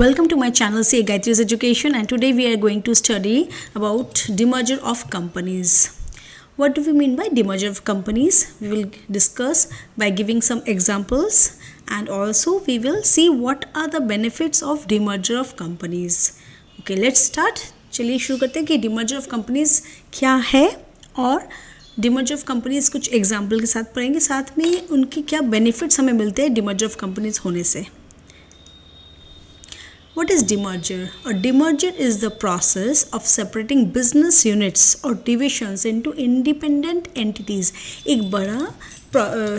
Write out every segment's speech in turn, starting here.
Welcome to my channel CA Gayatri's Education, and today we are going to study about demerger of companies. What do we mean by demerger of companies? We will discuss by giving some examples, and also we will see what are the benefits of demerger of companies. Okay, let's start. चलिए शुरू करते हैं कि demerger of companies क्या है और demerger of companies कुछ example के साथ पढ़ेंगे, साथ में उनकी क्या benefits हमें मिलते हैं demerger of companies होने से. What is demerger? A demerger is the process of separating business units or divisions into independent entities. एक बड़ा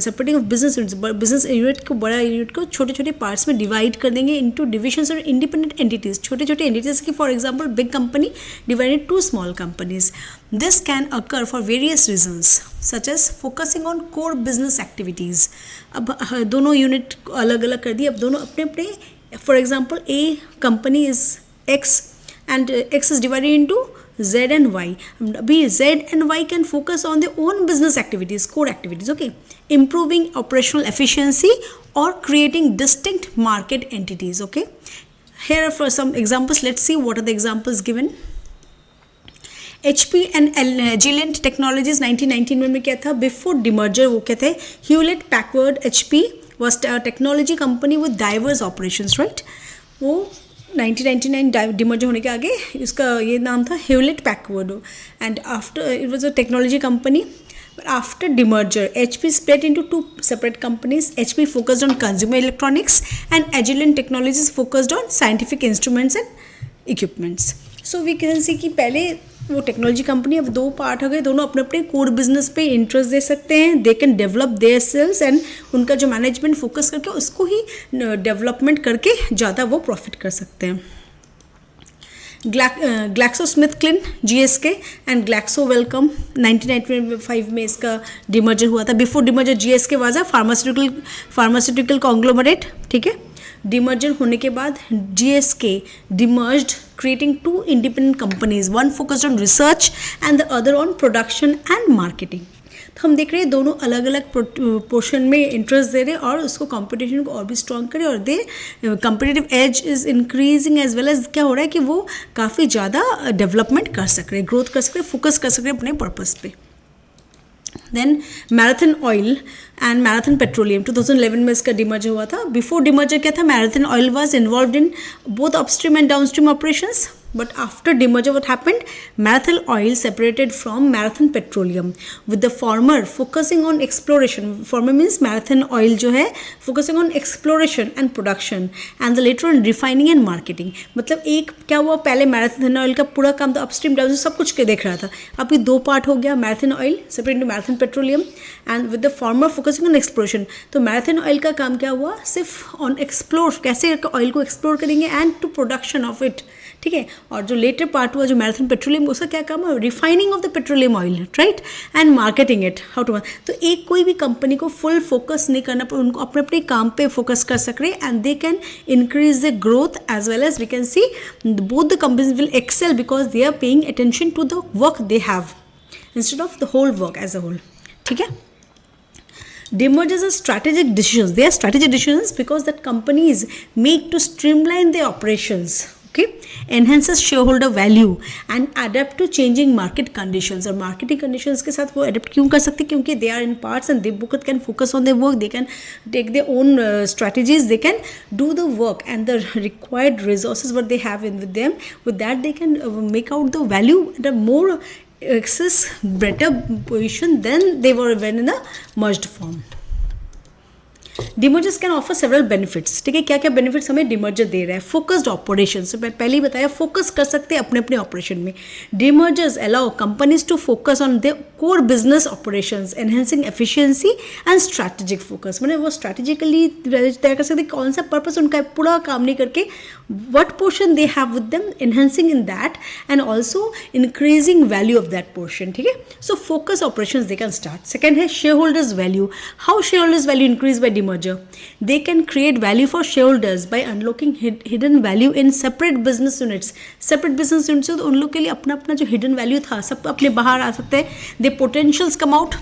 separating of business units, business unit को बड़ा unit को छोटे छोटे parts में divide कर देंगे into divisions और independent entities. छोटे छोटे entities की for example big company divided into small companies. This can occur for various reasons such as focusing on core business activities. अब दोनों unit अलग अलग कर दिए, अब दोनों अपने अपने for example a company is X and X is divided into Z and Y. Abhi Z and Y can focus on their own business activities, core activities, okay, improving operational efficiency or creating distinct market entities. Okay, here are for some examples. Let's see what are the examples given. HP and Agilent Technologies 1999 में क्या था? Before demerger वो क्या थे? Hewlett Packard HP was a technology company with diverse operations, right? वो 1999 demerger होने के आगे इसका ये नाम था Hewlett Packard, and after it was a technology company. But after demerger, HP split into two separate companies. HP focused on consumer electronics and Agilent Technologies focused on scientific instruments and equipments. So we can see कि पहले वो technology company अब दो part हो गए, दोनों अपने अपने कोर बिजनेस पे इंटरेस्ट दे सकते हैं. They can develop their sales and उनका जो मैनेजमेंट फोकस करके उसको ही डेवलपमेंट करके ज़्यादा वो प्रॉफिट कर सकते हैं. GlaxoSmithKline GSK and Glaxo welcome 1995 में इसका डिमर्जर हुआ था. Before demerger GSK was a pharmaceutical conglomerate. ठीक है, डिमर्जर होने के बाद GSK demerged creating two independent companies, one focused on research and the other on production and marketing. तो हम देख रहे हैं दोनों अलग अलग पोर्शन में इंटरेस्ट दे रहे हैं और उसको कंपटीशन को और भी स्ट्रॉन्ग करें और the competitive edge is increasing as well as क्या हो रहा है कि वो काफ़ी ज़्यादा डेवलपमेंट कर सक रहे हैं, ग्रोथ कर सक रहे हैं, फोकस कर सक रहे हैं अपने पर्पस पे. Then Marathon oil and Marathon petroleum 2011 में इसका डिमर्जर हुआ था. बिफोर डिमर्जर क्या था? Marathon oil was involved in both upstream and downstream operations. But after demerger, what happened? Marathon Oil separated from Marathon Petroleum, with the former focusing on exploration. Former means Marathon Oil जो है focusing on exploration and production, and the later on refining and marketing. मतलब एक क्या हुआ, पहले Marathon Oil का पूरा काम तो upstream downstream सब कुछ के देख रहा था, अभी दो पार्ट हो गया. Marathon Oil separate into Marathon Petroleum, and with the former focusing on exploration. तो Marathon Oil का काम क्या हुआ? सिर्फ on explore, कैसे ऑयल को एक्सप्लोर करेंगे and to production of it. ठीक है, और जो लेटर पार्ट हुआ जो मैराथन पेट्रोलियम, उसका क्या काम है? Refining of the petroleum oil, right, and marketing it how to. तो एक कोई भी कंपनी को फुल फोकस नहीं करना पर उनको अपने अपने काम पे फोकस कर सक रहे and they can increase the growth as well as we can see both the companies will excel because they are paying attention to the work they have instead of the whole work as a whole. ठीक है, demergers are strategic decisions. They are strategic decisions because that companies make to streamline their operations. Okay, enhances shareholder value and adapt to changing market conditions. और marketing conditions के साथ वो adapt क्यों कर सकते हैं? क्योंकि they are in parts and they both can focus on their work. They can take their own strategies. They can do the work and the required resources what they have in with them. With that, they can make out the value at a more access better position than they were when in a merged form. Demergers can offer several benefits. ठीक है, क्या क्या benefits हमें demerger दे रहा है? Focused operation, तो मैं पहले ही बताया फोकस कर सकते हैं अपने अपने ऑपरेशन में. Demergers allow companies to focus on the core business operations, enhancing efficiency and strategic focus. मैंने वो स्ट्रैटेजिकली तय कर सकते कौन सा पर्पस उनका पूरा काम नहीं करके what portion they have with them, enhancing in that and also increasing value of that portion. ठीक है, so focus operations they can start. Second है shareholders value. How shareholders value increase by demerger? They can create value for shareholders by unlocking hidden value in separate business units. Separate business units तो उन लोग के लिए अपना अपना जो hidden value था सब अपने बाहर आ सकते हैं. Their potentials come out.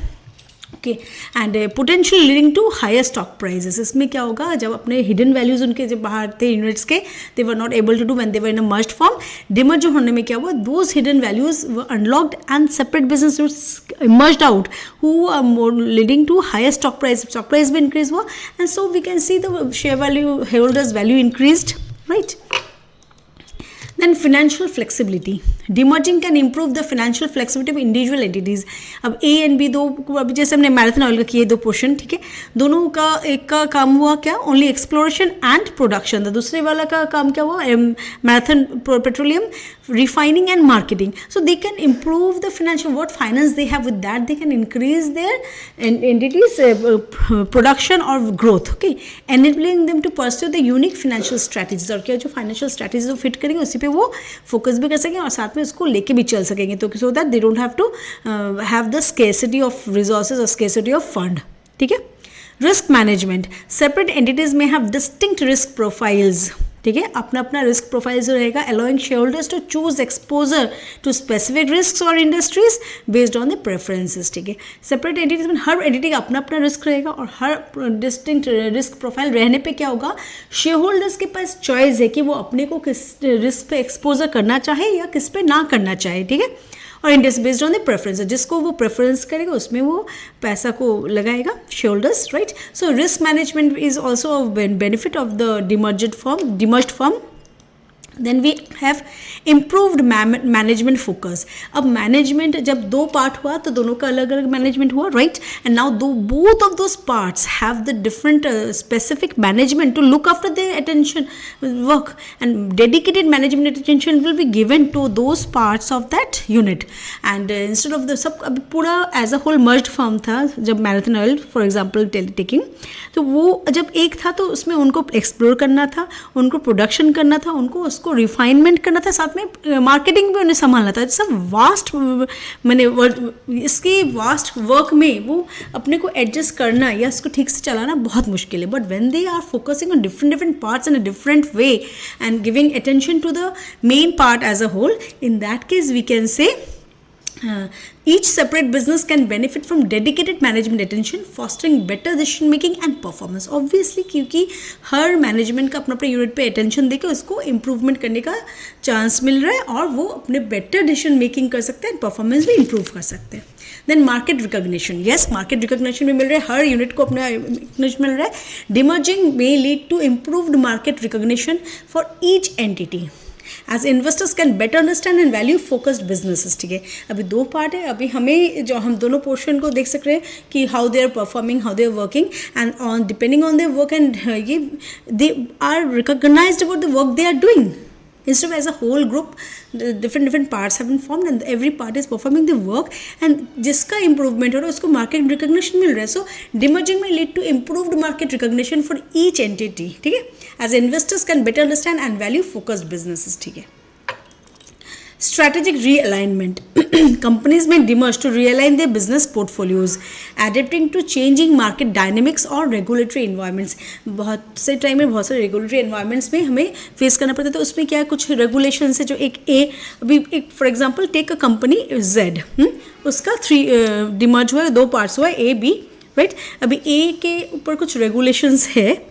Okay and potential leading to higher stock prices. इसमें क्या होगा, जब अपने हिडन वैल्यूज उनके जब बाहर थे यूनिट्स के, they were not able to do when they were in a merged form. Demerge होने में क्या हुआ, those hidden values were unlocked and separate business units emerged out who are more leading to higher stock price भी increase हुआ and so we can see the share value holders value increased, right. Then financial flexibility. Demerging can improve the financial flexibility of individual entities. अब A and B दो, अभी जैसे हमने marathon oil का किए दो पोर्शन, ठीक है, दोनों का एक का काम हुआ क्या, ओनली एक्सप्लोरेशन एंड प्रोडक्शन था, दूसरे वाला का काम क्या हुआ, marathon petroleum refining and marketing. So they can improve the financial, what finance they have, with that they can increase their entities production or growth, okay, enabling them to pursue the unique financial strategies. और क्या जो financial strategies वो fit करेंगे उसी पे वो focus भी कर सकेंगे और साथ में उसको लेके भी चल सकेंगे, तो so that they don't have to have the scarcity of resources or scarcity of fund, ठीक है। रिस्क मैनेजमेंट, सेपरेट एंटिटीज में हैव डिस्टिंक्ट रिस्क प्रोफाइल्स, ठीक है, अपना अपना रिस्क प्रोफाइल जो रहेगा, allowing share holders to choose exposure to specific risk और industries based on the preferences, ठीक है। सेपरेट एंटिटीज में हर एंटिटी का अपना अपना रिस्क रहेगा और हर डिस्टिंक्ट रिस्क प्रोफाइल रहने पे क्या होगा, शेयर होल्डर्स के पास चॉइस है कि वो अपने को किस रिस्क पे एक्सपोजर करना चाहे या किस पे ना करना चाहे, ठीक है, और industry based on the preference, जिसको वो प्रेफरेंस करेगा उसमें वो पैसा को लगाएगा share holders, right. So risk management is also a benefit of the demerged firm. Then we have improved management focus. अब मैनेजमेंट जब दो पार्ट हुआ तो दोनों का अलग अलग मैनेजमेंट हुआ, right, and now both of those parts have the different specific management to look after their attention work and dedicated management attention will be given to those parts of that unit and instead of the सब। अभी पूरा as a whole merged firm था जब Marathon oil for example taking, तो वो जब एक था तो उसमें उनको एक्सप्लोर करना था, उनको प्रोडक्शन करना था, उनको उसको रिफाइनमेंट करना था, साथ में मार्केटिंग भी उन्हें संभालना था। सब वास्ट, मैंने इसके वास्ट वर्क में वो अपने को एडजस्ट करना या इसको ठीक से चलाना बहुत मुश्किल है, but when they are focusing on different parts in a different way and giving attention to the main part as a whole, in that case we can say each separate business can benefit from dedicated management attention, fostering better decision making and performance. Obviously क्योंकि हर management का अपना अपने unit pay attention देकर उसको improvement करने का chance मिल रहा है और वो अपने बेटर डिसीजन मेकिंग कर सकते हैं, परफॉर्मेंस भी इम्प्रूव कर सकते हैं। Then market recognition, yes, market recognition भी मिल रहा है, हर यूनिट को अपना रिकॉग्निशन मिल रहा है। Demerging may lead to improved market recognition for each entity as investors can better understand and value focused businesses, ठीक है। अभी दो पार्ट है, अभी हमें जो हम दोनों पोर्शन को देख सक रहे हैं कि how they are performing, how they are working and on depending on their work and ये they are recognized about the work they are doing instead of as a whole group different parts have been formed and every part is performing the work and जिसका improvement हो रहा है उसको market recognition मिल रहा है। So demerging may lead to improved market recognition for each entity, ठीक है, as investors can better understand and value focused businesses, ठीक है। Strategic realignment. Companies may demerge to realign their business portfolios, adapting to changing market dynamics or regulatory environments. बहुत से time में बहुत सारे regulatory environments में हमें फेस करना पड़ता है, तो उसमें क्या है, कुछ regulations है जो एक अभी एक for example take a company Z, उसका डिमर्ज हुआ है, दो पार्ट्स हुआ है A B, राइट। अभी A के ऊपर कुछ regulations है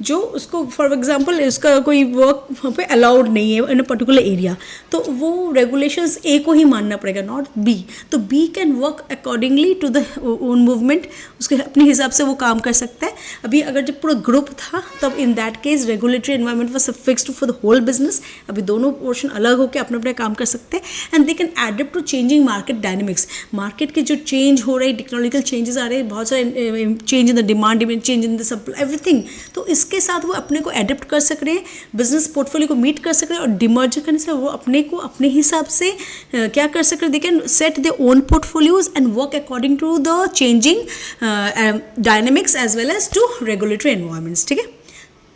जो उसको फॉर एग्जांपल उसका कोई वर्क वहाँ पे अलाउड नहीं है इन अ पर्टिकुलर एरिया, तो वो रेगुलेशंस ए को ही मानना पड़ेगा, नॉट बी। तो B can work accordingly to the own movement, उसके अपने हिसाब से वो काम कर सकता है। अभी अगर जब पूरा ग्रुप था तब in that case regulatory environment was fixed for the whole business. अभी दोनों पोर्शन अलग होकर अपने अपने काम कर सकते हैं and they can adapt to changing market dynamics. Market के जो चेंज हो रहे, टेक्नोलॉजिकल चेंजेस आ रहे हैं, बहुत सारे change in the demand, change in the supply, everything, तो इसके साथ वो अपने को एडेप्ट कर सक रहे हैं, बिजनेस पोर्टफोलियो को मीट कर सक रहे हैं, और डिमर्जर करने से वो अपने को अपने हिसाब से क्या कर सक रहे हैं, they can set their own portfolios and work according to the changing dynamics as well as to regulatory environments, ठीक है।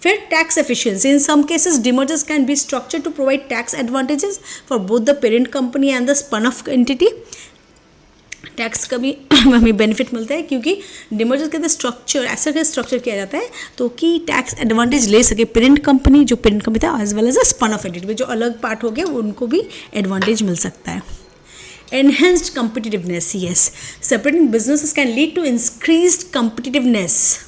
फिर tax efficiency, in some cases demergers can be structured to provide tax advantages for both the parent company and the spun off entity. Tax का भी हमें benefit मिलता है क्योंकि डिमर्जर्स के स्ट्रक्चर ऐसा क्या स्ट्रक्चर किया जाता है तो कि टैक्स एडवांटेज ले सके पेरेंट कंपनी, जो पेरेंट कंपनी था, as well as a spun off entity में जो अलग पार्ट हो गया उनको भी एडवांटेज मिल सकता है। enhanced competitiveness, yes, separating businesses can lead to increased competitiveness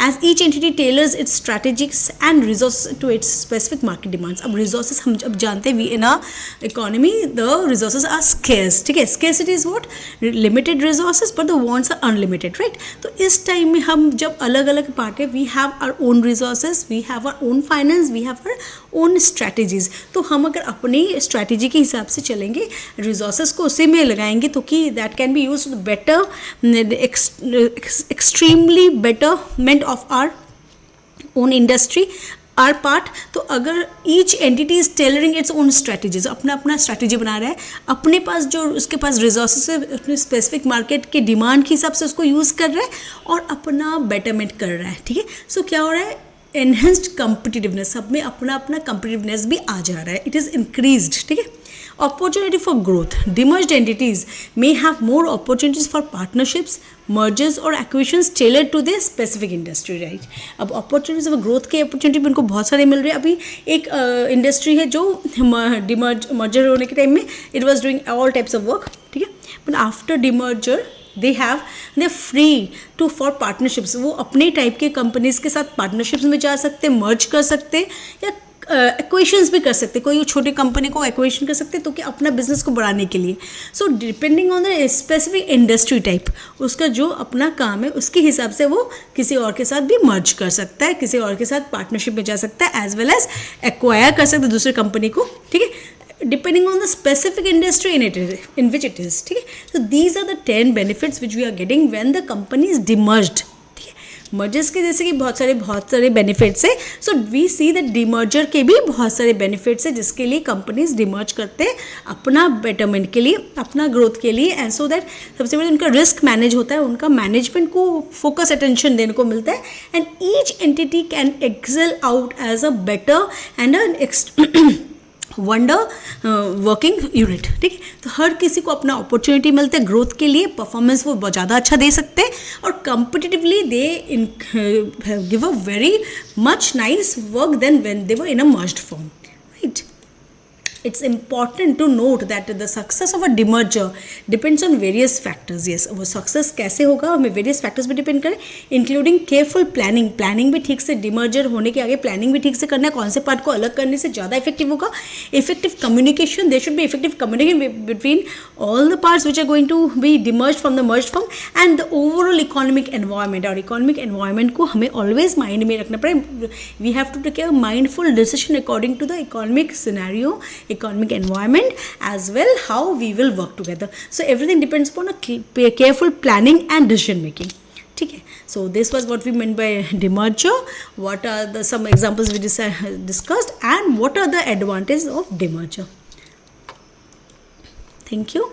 as each entity tailors its strategies and resources to its specific market demands. अब resources हम अब जानते हैं, we in our economy the resources are scarce, ठीक है, scarcity is what, limited resources but the wants are unlimited, right? तो इस time में हम जब अलग अलग पार्ट है, we have our own resources, we have our own finance, we have our own strategies. तो हम अगर अपनी स्ट्रैटेजी के हिसाब से चलेंगे, रिसोर्सेज को उसी में लगाएंगे तो कि that can be use better, extremely betterment of our own industry, our part. तो अगर each entity is tailoring its own strategies, अपना अपना स्ट्रैटेजी बना रहा है, अपने पास जो उसके पास रिसोर्सेज है अपने स्पेसिफिक मार्केट के डिमांड के हिसाब से उसको यूज़ कर रहा है और अपना बेटरमेंट कर रहा है, ठीक है. सो क्या हो रहा है, एनहेंस्ड कम्पिटिटिवनेस, सब में अपना अपना कम्पिटिटिवनेस भी आ जा रहा है, इट इज़ इंक्रीज्ड, ठीक है. Opportunity for growth, demerged entities may have more opportunities for partnerships, mergers और acquisitions tailored to their specific industry, right. अब अपॉर्चुनिटीज फॉर ग्रोथ के अपॉर्चुनिटी भी उनको बहुत सारे मिल रहे हैं. अभी एक इंडस्ट्री है जो मर्जर होने के टाइम में it was doing all types of work, ठीक है, but after demerger they are free to for partnerships. वो अपने टाइप के कंपनीज के साथ पार्टनरशिप्स में जा सकते हैं, मर्ज कर सकते हैं या एक्वेशंस भी कर सकते हैं, कोई छोटी कंपनी को एक्वेशन कर सकते हैं तो कि अपना बिजनेस को बढ़ाने के लिए. So depending on the specific industry type, उसका जो अपना काम है उसके हिसाब से वो किसी और के साथ भी मर्ज कर सकता है, किसी और के साथ पार्टनरशिप में जा सकता है, एज वेल एज एक्वायर कर सकता है दूसरी कंपनी को, ठीक है, depending on the specific industry in which it is, ठीक है. So these are the 10 benefits which we are getting when the company is demerged, ठीक है. मर्जर्स के जैसे कि बहुत सारे बेनिफिट्स है. So we see that demerger के भी बहुत सारे बेनिफिट्स है जिसके लिए कंपनीज डिमर्ज करते हैं अपना बेटरमेंट के लिए, अपना ग्रोथ के लिए, एंड सो दैट सबसे पहले उनका रिस्क मैनेज होता है, उनका मैनेजमेंट को फोकस अटेंशन देने को मिलता है, and each entity can excel out as a better and wonder working unit, ठीक है. तो हर किसी को अपना अपॉर्चुनिटी मिलता है ग्रोथ के लिए, परफॉर्मेंस वो बहुत ज़्यादा अच्छा दे सकते हैं और competitively they give a very much nice work than when they were in a merged form, right. It's important to note that the success of a demerger depends on various factors. Yes, वो success कैसे होगा हमें various factors पे depend करें, including careful planning भी ठीक से, demerger होने के आगे प्लानिंग भी ठीक से करना है, कौन से पार्ट को अलग करने से ज़्यादा इफेक्टिव होगा, effective communication, there should be effective communication between all the parts which are going to be demerge from the merge form, and the overall economic environment. और इकोनॉमिक एनवायरमेंट को हमें ऑलवेज माइंड में रखना पड़े. We have to take a mindful decision according to the economic scenario, economic environment, as well how we will work together. So everything depends upon a careful planning and decision making, ठीक है. So this was what we meant by demerger. What are the some examples we discussed, and what are the advantages of demerger. Thank you.